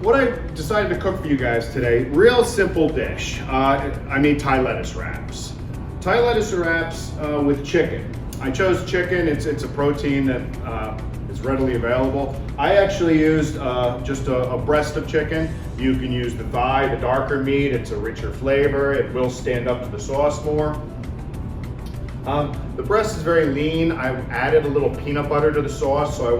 what I decided to cook for you guys today, real simple dish. I made Thai lettuce wraps. Thai lettuce wraps with chicken. I chose chicken, it's a protein that is readily available. I actually used just a breast of chicken. You can use the thigh, the darker meat, it's a richer flavor. It will stand up to the sauce more. The breast is very lean. I added a little peanut butter to the sauce, so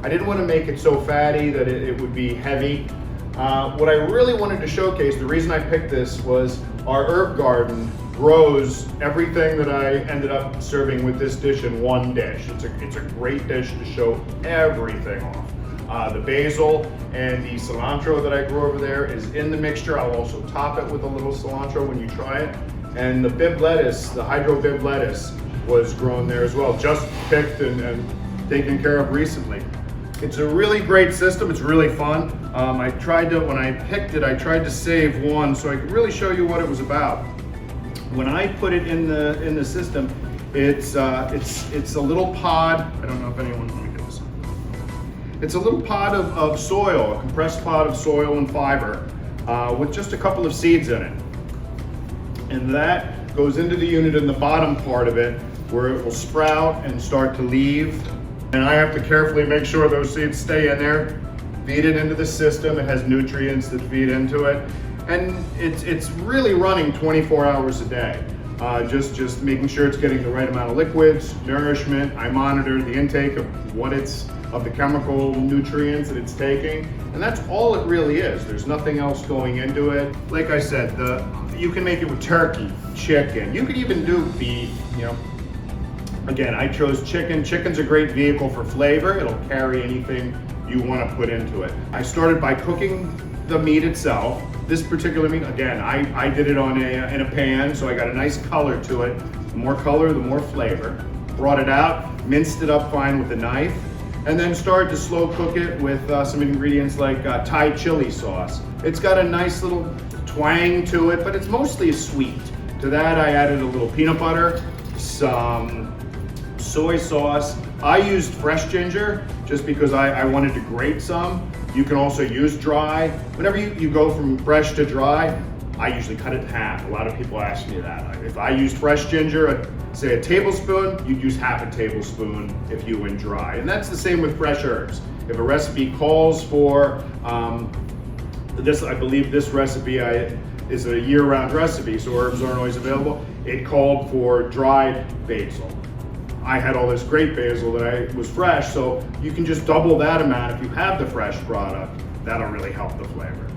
I didn't want to make it so fatty that it would be heavy. What I really wanted to showcase, the reason I picked this was our herb garden grows everything that I ended up serving with this dish in one dish. It's a great dish to show everything off. The basil and the cilantro that I grew over there is in the mixture. I'll also top it with a little cilantro when you try it. And the Bib lettuce, the hydro Bib lettuce, was grown there as well, just picked and taken care of recently. It's a really great system, it's really fun. When I picked it, I tried to save one so I could really show you what it was about. When I put it in the system, it's a little pod. I don't know if anyone, let me get this. It's a little pod of soil, a compressed pod of soil and fiber with just a couple of seeds in it. And that goes into the unit in the bottom part of it where it will sprout and start to leave. And I have to carefully make sure those seeds stay in there, feed it into the system. It has nutrients that feed into it. And it's really running 24 hours a day. Just making sure it's getting the right amount of liquids, nourishment. I monitor the intake of the chemical nutrients that it's taking. And that's all it really is. There's nothing else going into it. Like I said, you can make it with turkey, chicken. You could even do beef, you know. Again, I chose chicken. Chicken's a great vehicle for flavor. It'll carry anything you want to put into it. I started by cooking the meat itself. This particular meat, again, I did it in a pan, so I got a nice color to it. The more color, the more flavor. Brought it out, minced it up fine with a knife, and then started to slow cook it with some ingredients like Thai chili sauce. It's got a nice little twang to it, but it's mostly sweet. To that, I added a little peanut butter, some soy sauce. I used fresh ginger just because I wanted to grate some. You can also use dry. Whenever you go from fresh to dry, I usually cut it in half. A lot of people ask me that. If I used fresh ginger, say a tablespoon, you'd use half a tablespoon if you went dry. And that's the same with fresh herbs. If a recipe calls for I believe this recipe is a year-round recipe, so herbs aren't always available. It called for dried basil. I had all this great basil that was fresh, so you can just double that amount if you have the fresh product. That'll really help the flavor.